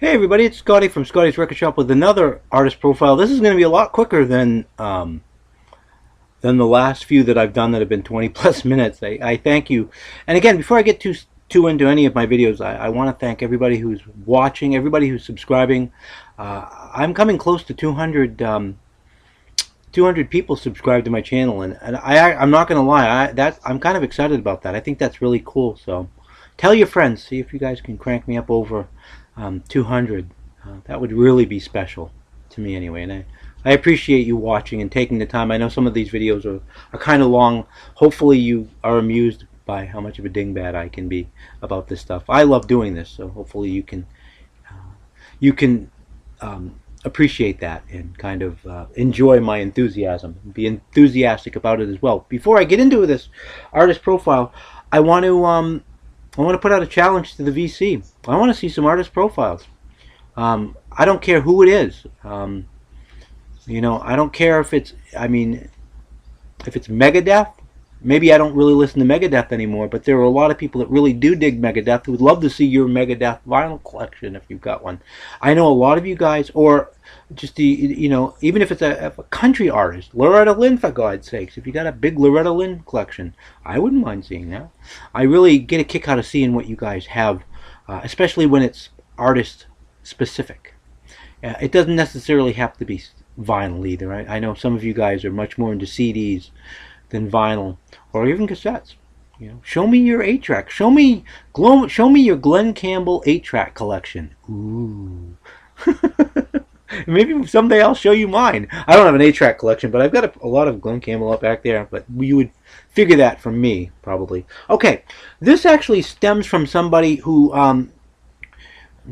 Hey everybody, it's Scotty from Scotty's Record Shop with another artist profile. This is going to be a lot quicker than the last few that I've done that have been 20 plus minutes. I thank you. And again, before I get too into any of my videos, I want to thank everybody who's watching, everybody who's subscribing. I'm coming close to 200 people subscribed to my channel, and I'm not going to lie, I'm kind of excited about that. I think that's really cool. So tell your friends, see if you guys can crank me up over 200. That would really be special to me anyway, and I appreciate you watching and taking the time. I know some of these videos are kind of long. Hopefully you are amused by how much of a dingbat I can be about this stuff. I love doing this, so hopefully you can appreciate that and kind of enjoy my enthusiasm, be enthusiastic about it as well. Before I get into this artist profile, I want to put out a challenge to the VC. I want to see some artist profiles. I don't care who it is. You know, I don't care if it's, if it's Megadeth. Maybe I don't really listen to Megadeth anymore, but there are a lot of people that really do dig Megadeth who would love to see your Megadeth vinyl collection if you've got one. I know a lot of you guys, or just even if it's a country artist, Loretta Lynn, for God's sakes, if you got a big Loretta Lynn collection, I wouldn't mind seeing that. I really get a kick out of seeing what you guys have, especially when it's artist specific. It doesn't necessarily have to be vinyl either. I know some of you guys are much more into CDs than vinyl, or even cassettes. You know, show me your 8-track. Show me your Glen Campbell 8-track collection. Ooh. Maybe someday I'll show you mine. I don't have an 8-track collection, but I've got a lot of Glen Campbell up back there. But you would figure that from me, probably. Okay, this actually stems from somebody who I'm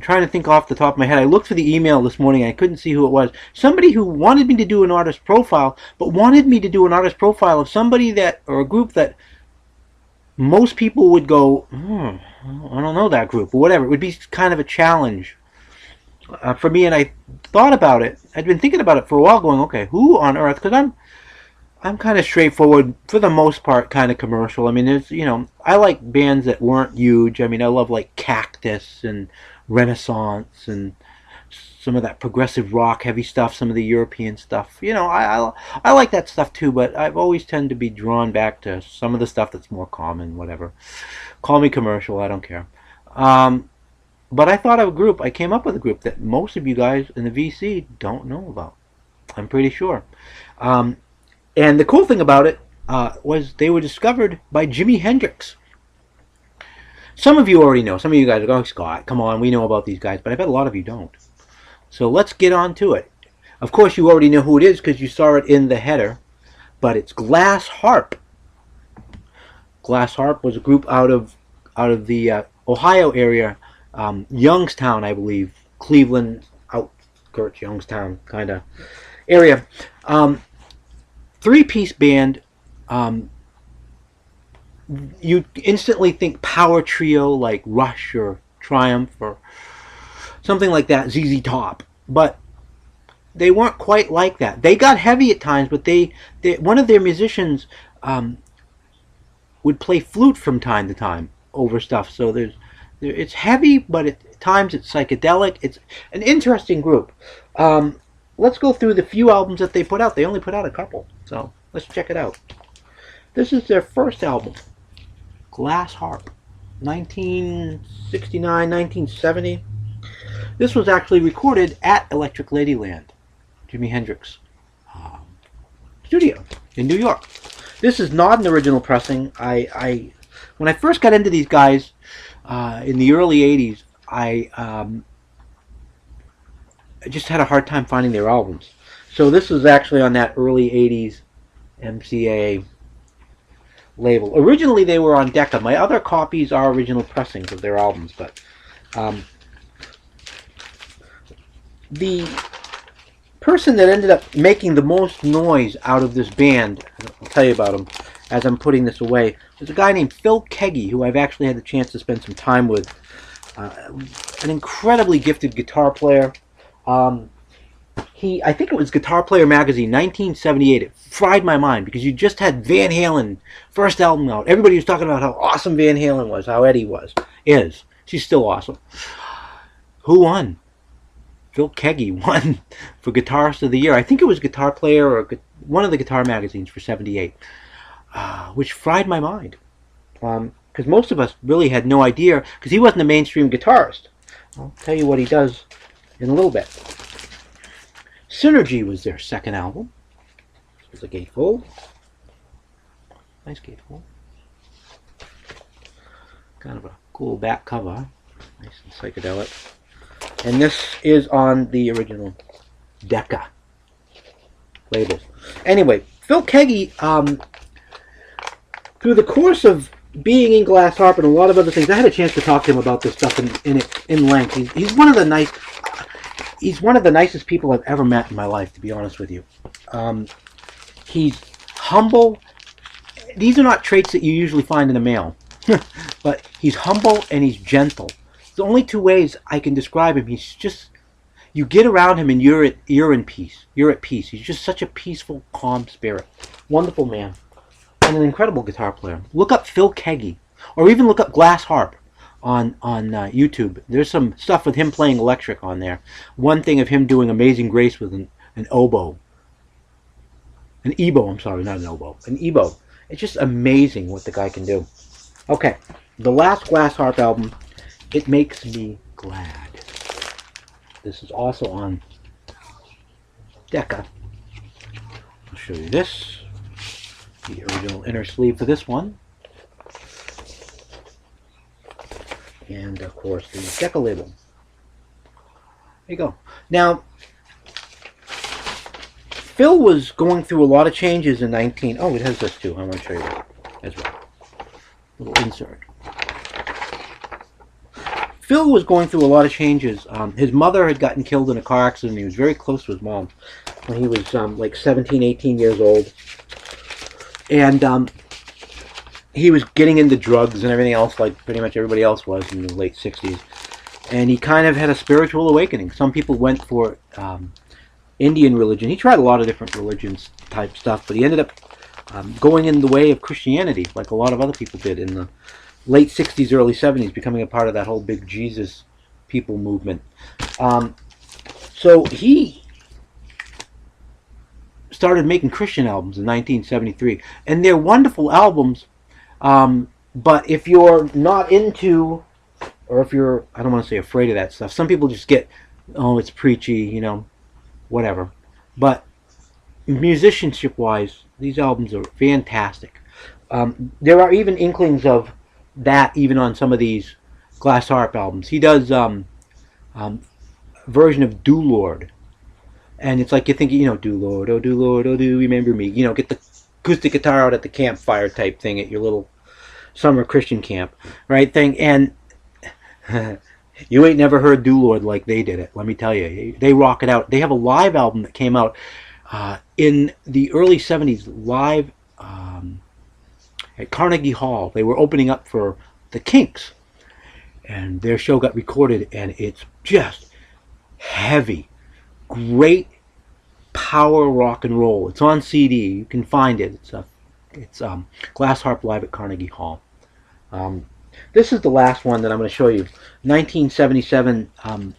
trying to think off the top of my head. I looked for the email this morning and I couldn't see who it was. Somebody who wanted me to do an artist profile, but wanted me to do an artist profile of somebody that, or a group that most people would go, I don't know that group, or whatever. It would be kind of a challenge for me, and I thought about it. I'd been thinking about it for a while, going, okay, who on earth? Because I'm kind of straightforward, for the most part, kind of commercial. I mean, there's, I like bands that weren't huge. I mean, I love like Cactus and Renaissance and some of that progressive rock heavy stuff, some of the European stuff. I like that stuff too, but I've always tended to be drawn back to some of the stuff that's more common, whatever. Call me commercial, I don't care. But I thought of a group, I came up with a group that most of you guys in the VC don't know about. I'm pretty sure. And the cool thing about it was they were discovered by Jimi Hendrix. Some of you already know. Some of you guys are going, Scott, come on, we know about these guys. But I bet a lot of you don't. So let's get on to it. Of course, you already know who it is because you saw it in the header. But it's Glass Harp. Glass Harp was a group out of the Ohio area, Youngstown, I believe, Cleveland outskirts, Youngstown kind of area. 3-piece band. You instantly think power trio like Rush or Triumph or something like that, ZZ Top. But they weren't quite like that. They got heavy at times, but one of their musicians would play flute from time to time over stuff. So it's heavy, but at times it's psychedelic. It's an interesting group. Let's go through the few albums that they put out. They only put out a couple, so let's check it out. This is their first album, Glass Harp, 1969, 1970. This was actually recorded at Electric Ladyland, Jimi Hendrix studio in New York. This is not an original pressing. When I first got into these guys in the early 80s, I just had a hard time finding their albums. So this was actually on that early 80s MCA label. Originally they were on Decca. My other copies are original pressings of their albums, but the person that ended up making the most noise out of this band, I'll tell you about him as I'm putting this away, was a guy named Phil Keaggy, who I've actually had the chance to spend some time with. An incredibly gifted guitar player. I think it was Guitar Player magazine, 1978. It fried my mind because you just had Van Halen first album out. Everybody was talking about how awesome Van Halen was, how Eddie is. She's still awesome. Who won? Phil Keaggy won for Guitarist of the Year. I think it was Guitar Player or one of the guitar magazines for '78, which fried my mind. Because most of us really had no idea, because he wasn't a mainstream guitarist. I'll tell you what he does in a little bit. Synergy was their second album. This was a gatefold. Nice gatefold. Kind of a cool back cover. Nice and psychedelic. And this is on the original Decca labels. Anyway, Phil Keaggy, through the course of being in Glass Harp and a lot of other things, I had a chance to talk to him about this stuff in length. He's one of the nicest people I've ever met in my life, to be honest with you. He's humble. These are not traits that you usually find in a male, but he's humble and he's gentle. The only two ways I can describe him. He's just, you get around him and you're in peace. You're at peace. He's just such a peaceful, calm spirit. Wonderful man. And an incredible guitar player. Look up Phil Keaggy, or even look up Glass Harp on YouTube. There's some stuff with him playing electric on there. One thing of him doing Amazing Grace with an oboe. An ebow, I'm sorry, not an oboe. An ebow. It's just amazing what the guy can do. Okay, the last Glass Harp album, It Makes Me Glad. This is also on Decca. I'll show you this. The original inner sleeve for this one. And of course the Decca label. There you go. Now, Phil was going through a lot of changes in Oh, it has this too. I want to show you that as well. Little insert. Phil was going through a lot of changes. His mother had gotten killed in a car accident. He was very close to his mom when he was like 17, 18 years old. And he was getting into drugs and everything else like pretty much everybody else was in the late 60s. And he kind of had a spiritual awakening. Some people went for Indian religion. He tried a lot of different religions type stuff, but he ended up going in the way of Christianity, like a lot of other people did in the late 60s, early 70s, becoming a part of that whole big Jesus people movement. So he started making Christian albums in 1973, and they're wonderful albums, but if you're not into, or if you're, I don't want to say afraid of that stuff, some people just get, oh, it's preachy, you know, whatever, but musicianship wise, these albums are fantastic. There are even inklings of that even on some of these Glass Harp albums. He does version of Do Lord, and it's like you think, you know, do Lord, oh do remember me, you know, get the acoustic guitar out at the campfire type thing at your little summer Christian camp, right thing. And you ain't never heard Do Lord like they did it, let me tell you. They rock it out. They have a live album that came out in the early 70s, live at Carnegie Hall. They were opening up for the Kinks, and their show got recorded, and it's just heavy, great power rock and roll. It's on CD. You can find it. It's Glass Harp live at Carnegie Hall. This is the last one that I'm going to show you. 1977. Of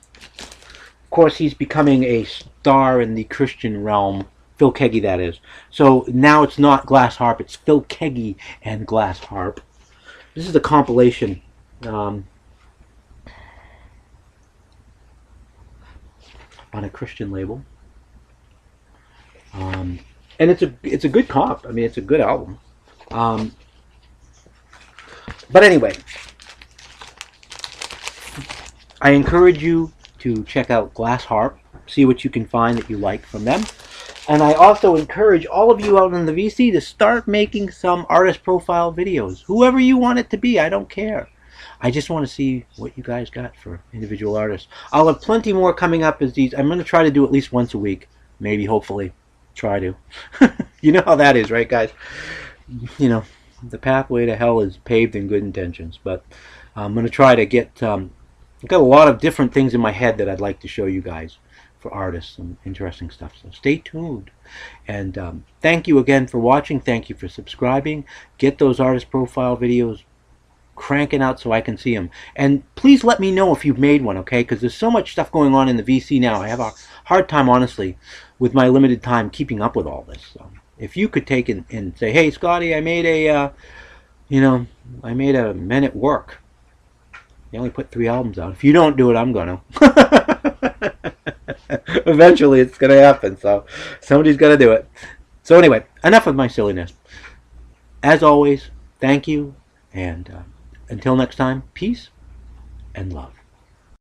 course, he's becoming a star in the Christian realm. Phil Keaggy, that is. So now it's not Glass Harp. It's Phil Keaggy and Glass Harp. This is the compilation. On a Christian label. And it's a good comp. I mean, it's a good album. But anyway, I encourage you to check out Glass Harp, see what you can find that you like from them. And I also encourage all of you out in the VC to start making some artist profile videos. Whoever you want it to be, I don't care. I just want to see what you guys got for individual artists. I'll have plenty more coming up as these. I'm going to try to do at least once a week. Maybe, hopefully. Try to. You know how that is, right, guys? You know, the pathway to hell is paved in good intentions. But I'm going to try to get... I've got a lot of different things in my head that I'd like to show you guys for artists and interesting stuff. So stay tuned. And thank you again for watching. Thank you for subscribing. Get those artist profile videos cranking out so I can see them. And please let me know if you've made one, okay? Because there's so much stuff going on in the VC now. I have a hard time, honestly, with my limited time keeping up with all this. So if you could take and say, hey, Scotty, I made a, I made a Men at Work. They only put 3 albums out. If you don't do it, I'm going to. Eventually, it's going to happen. So somebody's got to do it. So anyway, enough of my silliness. As always, thank you. And until next time, peace and love.